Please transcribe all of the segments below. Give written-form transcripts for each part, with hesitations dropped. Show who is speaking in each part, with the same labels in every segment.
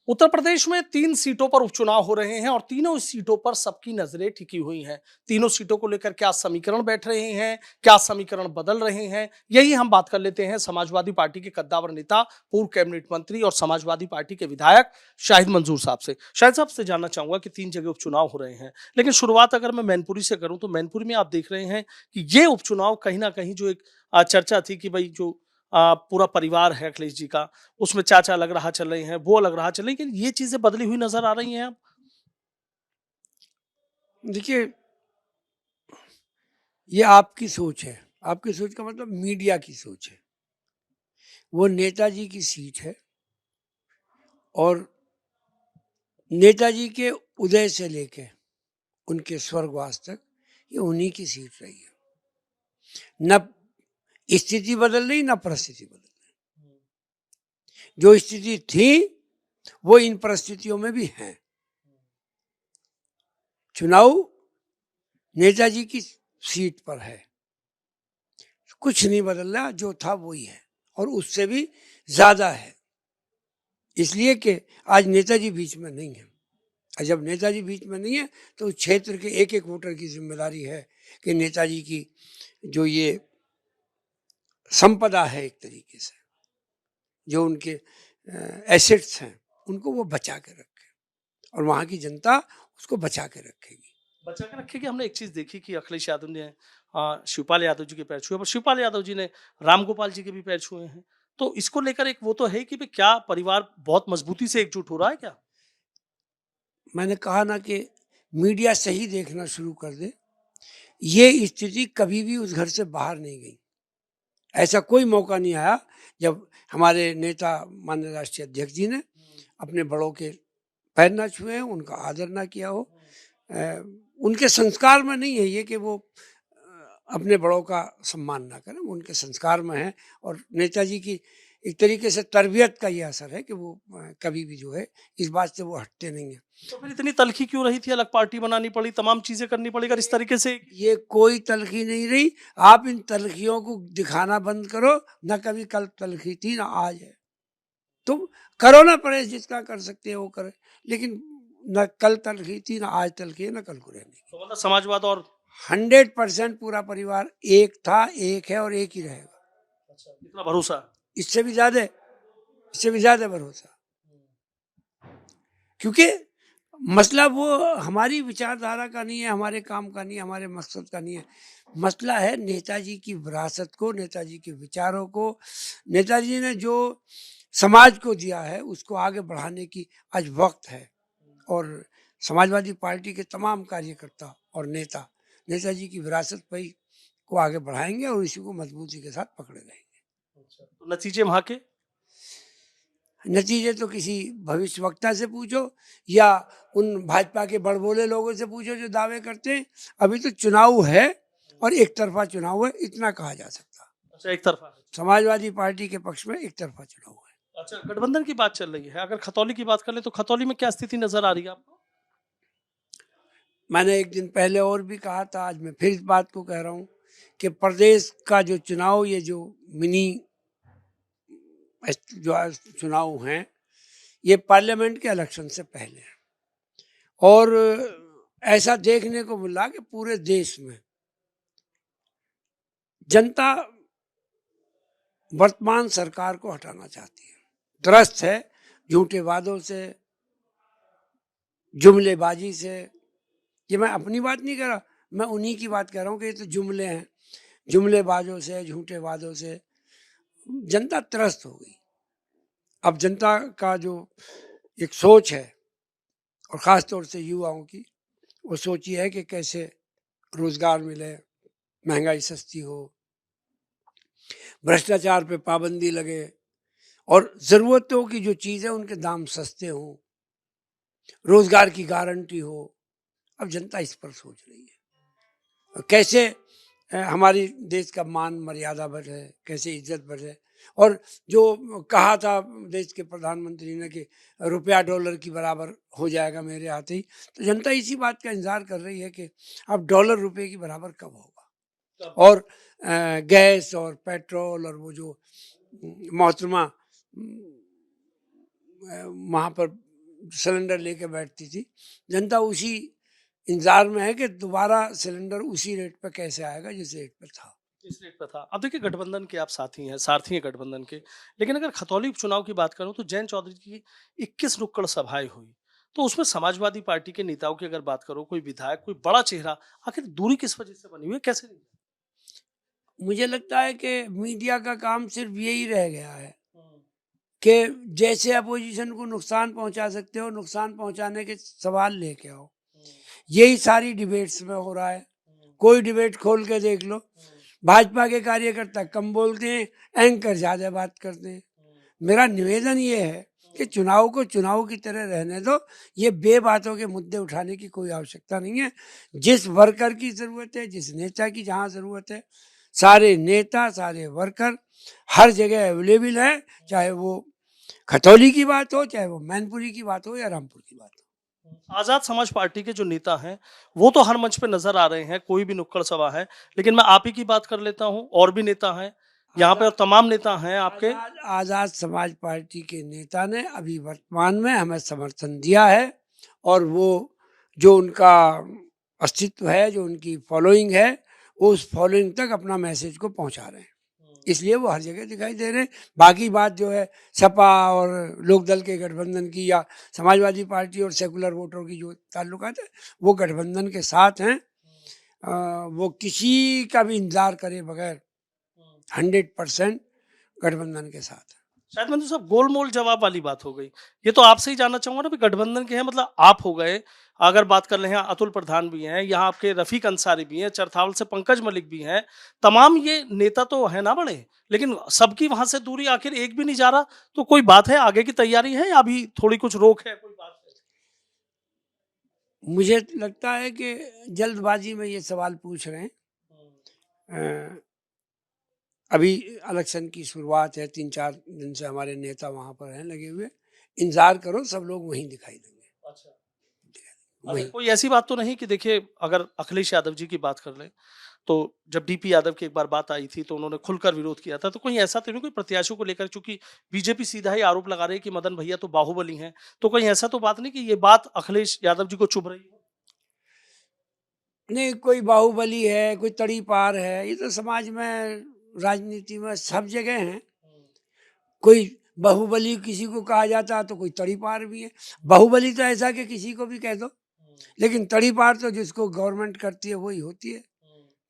Speaker 1: उत्तर प्रदेश में 3 सीटों पर उपचुनाव हो रहे हैं और तीनों सीटों पर सबकी नजरें टिकी हुई हैं। तीनों सीटों को लेकर क्या समीकरण बैठ रहे हैं, क्या समीकरण बदल रहे हैं, यही हम बात कर लेते हैं समाजवादी पार्टी के कद्दावर नेता, पूर्व कैबिनेट मंत्री और समाजवादी पार्टी के विधायक शाहिद मंसूर साहब से। शाहिद साहब से जानना चाहूंगा कि 3 जगह उपचुनाव हो रहे हैं, लेकिन शुरुआत अगर मैं मैनपुरी से करूं तो मैनपुरी में आप देख रहे हैं कि ये उपचुनाव कहीं ना कहीं जो एक चर्चा थी कि भाई जो पूरा परिवार है अखिलेश जी का, उसमें चाचा अलग राह चल रहे हैं, वो अलग राह चल रही है, लेकिन ये चीजें बदली हुई नजर आ रही हैं अब।
Speaker 2: देखिए, ये आपकी सोच है। आपकी सोच का मतलब मीडिया की सोच है। वो नेताजी की सीट है और नेताजी के उदय से लेके उनके स्वर्गवास तक ये उन्हीं की सीट रही है। न स्थिति बदल रही, न परिस्थिति बदल रही। जो स्थिति थी वो इन परिस्थितियों में भी है। चुनाव नेताजी की सीट पर है, कुछ नहीं बदल रहा, जो था वही है और उससे भी ज्यादा है। इसलिए कि आज नेताजी बीच में नहीं है। और जब नेताजी बीच में नहीं है तो क्षेत्र के एक एक वोटर की जिम्मेदारी है कि नेताजी की जो ये संपदा है, एक तरीके से जो उनके एसेट्स हैं, उनको वो बचा के रखे और वहां की जनता उसको बचा के रखेगी।
Speaker 1: बचा के रखेगी। हमने एक चीज देखी कि अखिलेश यादव ने शिवपाल यादव जी के पैर छुए, पर शिवपाल यादव जी ने रामगोपाल जी के भी पैर छुए हैं। तो इसको लेकर एक वो तो है कि भाई क्या परिवार बहुत मजबूती से एकजुट हो रहा है क्या?
Speaker 2: मैंने कहा ना कि मीडिया सही देखना शुरू कर दे। ये स्थिति कभी भी उस घर से बाहर नहीं गई। ऐसा कोई मौका नहीं आया जब हमारे नेता माननीय राष्ट्रीय अध्यक्ष जी ने अपने बड़ों के पैर ना छुए, उनका आदर ना किया हो। अ, उनके संस्कार में नहीं है ये कि वो अपने बड़ों का सम्मान ना करें, वो उनके संस्कार में है। और नेताजी की एक तरीके से तरबियत का ये असर है कि वो कभी भी जो है इस बात से वो हटते नहीं है।
Speaker 1: तो फिर इतनी तलखी क्यों रही थी, अलग पार्टी बनानी पड़ी, तमाम चीजें करनी पड़ी अगर इस तरीके से?
Speaker 2: ये कोई तलखी नहीं रही। आप इन तलखियों को दिखाना बंद करो। न कभी कल तलखी थी, ना आज है। तुम करो ना परहेज, जिसका कर सकते हो वो करे, लेकिन न कल तलखी थी, ना आज तलखी है, ना कल को रहने की।
Speaker 1: तो मतलब समाजवाद और
Speaker 2: 100% पूरा परिवार एक था, एक है और एक ही रहेगा।
Speaker 1: अच्छा, इतना भरोसा?
Speaker 2: इससे भी ज्यादा, इससे भी ज्यादा भरोसा। क्योंकि मसला वो हमारी विचारधारा का नहीं है, हमारे काम का नहीं है, हमारे मकसद का नहीं है। मसला है नेताजी की विरासत को, नेताजी के विचारों को, नेताजी ने जो समाज को दिया है उसको आगे बढ़ाने की आज वक्त है। और समाजवादी पार्टी के तमाम कार्यकर्ता और नेता नेताजी की विरासत पर ही को आगे बढ़ाएंगे और इसी को मजबूती के साथ पकड़े रहेंगे।
Speaker 1: तो नतीजे वहां के?
Speaker 2: नतीजे तो किसी भविष्यवक्ता से पूछो या उन भाजपा के बड़बोले लोगों से पूछो जो दावे करते हैं। अभी तो चुनाव है और एक तरफा चुनाव है, इतना कहा जा सकता।
Speaker 1: अच्छा, एक तरफा है।
Speaker 2: समाजवादी पार्टी के पक्ष में एक तरफा चुनाव है।
Speaker 1: अच्छा, गठबंधन की बात चल रही है। अगर खतौली की बात कर ले तो खतौली में क्या स्थिति नजर आ रही है आपको?
Speaker 2: मैंने एक दिन पहले और भी कहा था, आज मैं फिर इस बात को कह रहा हूँ कि प्रदेश का जो चुनाव, ये जो मिनी जो चुनाव हैं, ये पार्लियामेंट के इलेक्शन से पहले है। और ऐसा देखने को मिला कि पूरे देश में जनता वर्तमान सरकार को हटाना चाहती है, त्रस्त है झूठे वादों से, जुमलेबाजी से। ये मैं अपनी बात नहीं कर रहा, मैं उन्हीं की बात कर रहा हूँ कि ये तो जुमले हैं। जुमलेबाजों से, झूठे वादों से जनता त्रस्त हो गई। अब जनता का जो एक सोच है, और ख़ास तौर से युवाओं की, वो सोच ये है कि कैसे रोजगार मिले, महंगाई सस्ती हो, भ्रष्टाचार पे पाबंदी लगे और ज़रूरतों की जो चीज़ है उनके दाम सस्ते हों, रोजगार की गारंटी हो। अब जनता इस पर सोच रही है कैसे हमारी देश का मान मर्यादा बढ़े, कैसे इज्जत बढ़े। और जो कहा था देश के प्रधानमंत्री ने कि रुपया डॉलर की बराबर हो जाएगा मेरे आते ही, तो जनता इसी बात का इंतजार कर रही है कि अब डॉलर रुपए की बराबर कब होगा। और गैस और पेट्रोल और वो जो मोहतरमा वहाँ पर सिलेंडर लेके बैठती थी। जनता उसी इंतजार में है कि दोबारा सिलेंडर उसी रेट पे कैसे आएगा जिस रेट पे था।
Speaker 1: इस रेट पे था। अब देखिए गठबंधन के आप साथी हैं, सारथी हैं गठबंधन के। लेकिन अगर खतौली उपचुनाव की बात करूं तो जयंत चौधरी की 21 नुक्कड़ सभाएं हुई। तो उसमें समाजवादी पार्टी के नेताओं की अगर बात करो, कोई विधायक, कोई बड़ा चेहरा, आखिर दूरी किस वजह से बनी हुई है, कैसे नहीं?
Speaker 2: मुझे लगता है कि मीडिया का काम सिर्फ यही रह गया है
Speaker 1: हम्म,
Speaker 2: कि जैसे अपोजिशन को नुकसान पहुंचा सकते हो, नुकसान पहुंचाने के सवाल लेके आओ।
Speaker 1: हम्म,
Speaker 2: यही सारी डिबेट्स में हो रहा है।
Speaker 1: हम्म,
Speaker 2: कोई डिबेट खोल के देख लो,
Speaker 1: हम्म,
Speaker 2: भाजपा के कार्यकर्ता कम बोलते हैं, एंकर ज्यादा बात करते हैं। मेरा निवेदन ये है कि चुनाव को चुनाव की तरह रहने दो। ये बेबातों के मुद्दे उठाने की कोई आवश्यकता नहीं है। जिस वर्कर की जरूरत है, जिस नेता की जहाँ जरूरत है, सारे नेता, सारे वर्कर हर जगह अवेलेबल है। चाहे वो खतौली की बात हो, चाहे वो मैनपुरी की बात हो या रामपुर की बात हो।
Speaker 1: आजाद समाज पार्टी के जो नेता हैं वो तो हर मंच पे नजर आ रहे हैं, कोई भी नुक्कड़ सभा है। लेकिन मैं आप ही की बात कर लेता हूं, और भी नेता हैं यहाँ पे, और तमाम नेता हैं आपके।
Speaker 2: आजाद समाज पार्टी के नेता ने अभी वर्तमान में हमें समर्थन दिया है, और वो जो उनका अस्तित्व है, जो उनकी फॉलोइंग है, वो उस फॉलोइंग तक अपना मैसेज को पहुंचा रहे हैं। इसलिए वो हर जगह दिखाई दे रहे हैं। बाकी बात जो है सपा और लोकदल के गठबंधन की, या समाजवादी पार्टी और सेकुलर वोटरों की जो ताल्लुकात है, वो गठबंधन के साथ हैं। वो किसी का भी इंतजार करे बगैर 100% गठबंधन के साथ है।
Speaker 1: शायद मंजू साहब गोलमोल जवाब वाली बात हो गई। ये तो आपसे ही जानना चाहूंगा ना, भी गठबंधन के हैं मतलब आप हो गए। अगर बात कर रहे हैं, अतुल प्रधान भी हैं यहाँ, आपके रफीक अंसारी भी हैं, चरथावल से पंकज मलिक भी हैं, तमाम ये नेता तो है ना बड़े। लेकिन सबकी वहां से दूरी आखिर एक भी नहीं जा रहा। तो कोई बात है, आगे की तैयारी है या अभी थोड़ी कुछ रोक है, कोई बात है?
Speaker 2: मुझे लगता है कि जल्दबाजी में ये सवाल पूछ रहे हैं। अ, अभी इलेक्शन की शुरुआत है, 3-4 दिन से हमारे नेता वहां पर हैं लगे हुए। इंतजार करो, सब लोग वहीं दिखाई देंगे।
Speaker 1: अच्छा। अरे
Speaker 2: वहीं।
Speaker 1: कोई ऐसी बात तो नहीं कि देखिए, अगर अखिलेश यादव जी की बात कर लें, तो जब डीपी यादव की एक बार बात आई थी तो उन्होंने खुलकर विरोध किया था। तो कोई ऐसा तो नहीं, कोई प्रत्याशियों को लेकर, चूंकि बीजेपी सीधा ही आरोप लगा रही है कि मदन भैया तो बाहुबली हैं, तो कोई ऐसा तो बात नहीं कि ये बात अखिलेश यादव जी को चुभ रही है?
Speaker 2: नहीं, कोई बाहुबली है, कोई तड़ी पार है, ये तो समाज में, राजनीति में सब जगह है। कोई बाहुबली किसी को कहा जाता तो कोई तड़ी पार भी है। बाहुबली तो ऐसा कि किसी को भी कह दो, लेकिन तड़ी पार तो जिसको गवर्नमेंट करती है वही होती है।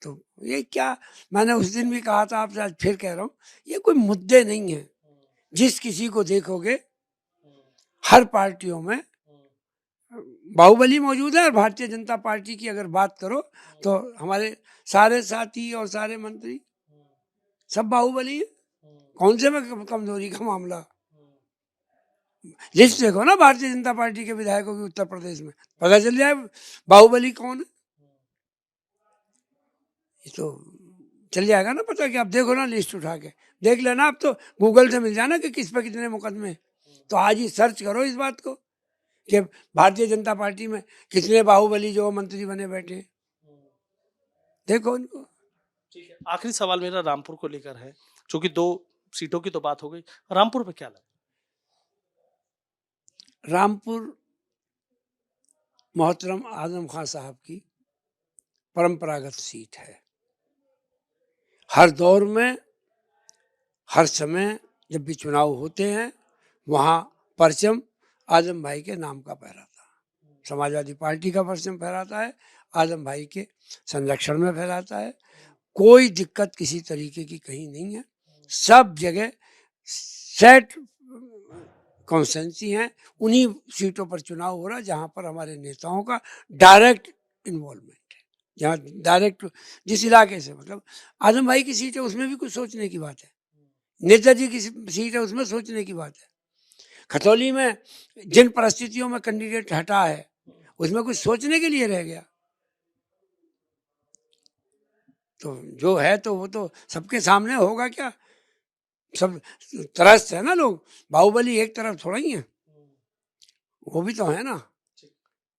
Speaker 2: तो ये क्या, मैंने उस दिन भी कहा था आपसे, आज फिर कह रहा हूँ, ये कोई मुद्दे नहीं है। जिस किसी को देखोगे, हर पार्टियों में बाहुबली मौजूद है। और भारतीय जनता पार्टी की अगर बात करो तो हमारे सारे साथी और सारे मंत्री सब बाहुबली है। कौन से में कमजोरी का मामला? लिस्ट देखो ना भारतीय जनता पार्टी के विधायकों की उत्तर प्रदेश में, पता चल जाए बाहुबली कौन है। ये तो चल जाएगा ना पता, कि आप देखो ना, लिस्ट उठा के देख लेना। आप तो गूगल से मिल जाना कि किस पे कितने मुकदमे। तो आज ही सर्च करो इस बात को कि भारतीय जनता पार्टी में कितने बाहुबली जो मंत्री बने बैठे हैं, देखो उनको।
Speaker 1: ठीक है, आखिरी सवाल मेरा रामपुर को लेकर है, क्योंकि 2 सीटों की तो बात हो गई। रामपुर पे क्या लगा?
Speaker 2: रामपुर मोहतरम आजम खान साहब की परंपरागत सीट है। हर दौर में, हर समय जब भी चुनाव होते हैं, वहाँ परचम आजम भाई के नाम का फहराता है। समाजवादी पार्टी का परचम फहराता है, आजम भाई के संरक्षण में फहराता है। कोई दिक्कत किसी तरीके की कहीं नहीं है। सब जगह सेट कॉन्सेंसी हैं। उन्हीं सीटों पर चुनाव हो रहा है जहाँ पर हमारे नेताओं का डायरेक्ट इन्वॉल्वमेंट है, जहाँ डायरेक्ट जिस इलाके से, मतलब आजम भाई की सीट है उसमें भी कुछ सोचने की बात है, नेताजी की सीट है उसमें सोचने की बात है, खतौली में जिन परिस्थितियों में कैंडिडेट हटा है उसमें कुछ सोचने के लिए रह गया। तो जो है तो वो तो सबके सामने होगा। क्या सब त्रस्त है ना लोग, बाहुबली एक तरफ थोड़ा ही है, वो भी तो है ना,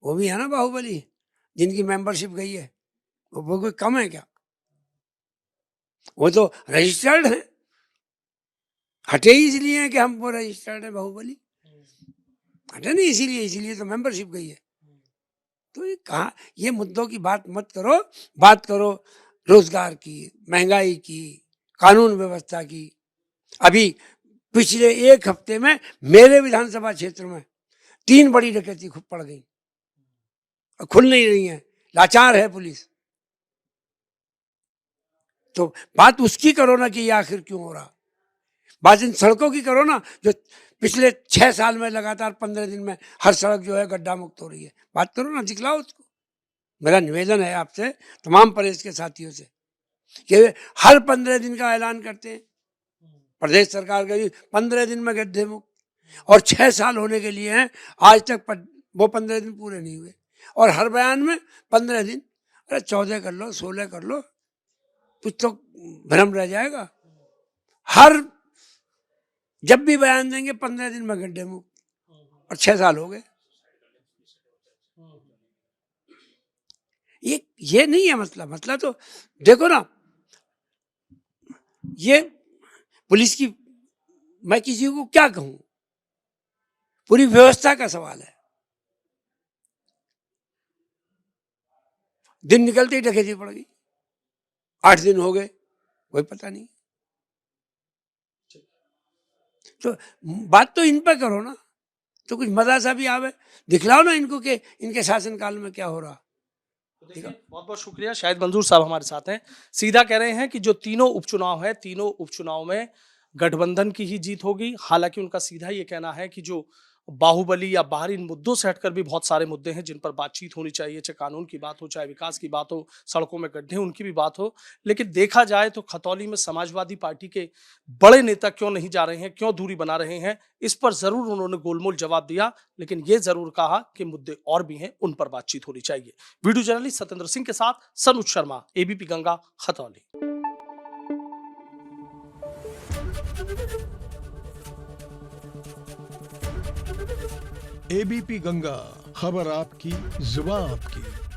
Speaker 2: वो भी है ना बाहुबली, जिनकी मेंबरशिप गई है, वो कोई कम है क्या? वो तो रजिस्टर्ड है, हटे ही इसलिए है कि हम वो रजिस्टर्ड है बाहुबली। हटे नहीं, इसीलिए तो मेंबरशिप गई है। तो ये कहाँ, ये मुद्दों की बात मत करो, बात करो रोजगार की, महंगाई की, कानून व्यवस्था की। अभी पिछले 1 हफ्ते में मेरे विधानसभा क्षेत्र में 3 बड़ी डकैती पड़ गई, खुल नहीं रही है, लाचार है पुलिस। तो बात उसकी करो ना कि ये आखिर क्यों हो रहा, बात इन सड़कों की करो ना, जो पिछले 6 साल में लगातार 15 दिन में हर सड़क जो है गड्ढा मुक्त हो रही है। बात करो ना, दिखलाओ उसको। मेरा निवेदन है आपसे, तमाम प्रेस के साथियों से, कि हर 15 दिन का ऐलान करते हैं प्रदेश सरकार के, 15 दिन में गड्ढे मुक्त, और 6 साल होने के लिए हैं, आज तक वो 15 दिन पूरे नहीं हुए। और हर बयान में 15 दिन, अरे 14 कर लो, 16 कर लो, कुछ तो भ्रम रह जाएगा। जब भी बयान देंगे 15 दिन में गड्ढे मुक्त, और 6 साल हो गए। ये नहीं है मतलब तो देखो ना, ये पुलिस की, मैं किसी को क्या कहूं, पूरी व्यवस्था का सवाल है। दिन निकलते ही डकैती पड़ गई, 8 दिन हो गए, कोई पता नहीं। तो बात तो इन पर करो ना, तो कुछ मजा सा भी आवे, दिखलाओ ना इनको कि इनके शासनकाल में क्या हो रहा।
Speaker 1: बहुत बहुत शुक्रिया। शाहिद मंजूर साहब हमारे साथ हैं, सीधा कह रहे हैं कि जो तीनों उपचुनाव है, तीनों उपचुनाव में गठबंधन की ही जीत होगी। हालांकि उनका सीधा ये कहना है कि जो बाहुबली या बाहरी इन मुद्दों से हटकर भी बहुत सारे मुद्दे हैं जिन पर बातचीत होनी चाहिए, चाहे कानून की बात हो, चाहे विकास की बात हो, सड़कों में गड्ढे उनकी भी बात हो। लेकिन देखा जाए तो खतौली में समाजवादी पार्टी के बड़े नेता क्यों नहीं जा रहे हैं, क्यों दूरी बना रहे हैं, इस पर जरूर उन्होंने गोलमोल जवाब दिया, लेकिन ये जरूर कहा कि मुद्दे और भी हैं, उन पर बातचीत होनी चाहिए। वीडियो जर्नलिस्ट सत्येंद्र सिंह के साथ सनुज शर्मा, एबीपी गंगा, खतौली।
Speaker 3: एबीपी गंगा, खबर आपकी, जुबान आपकी।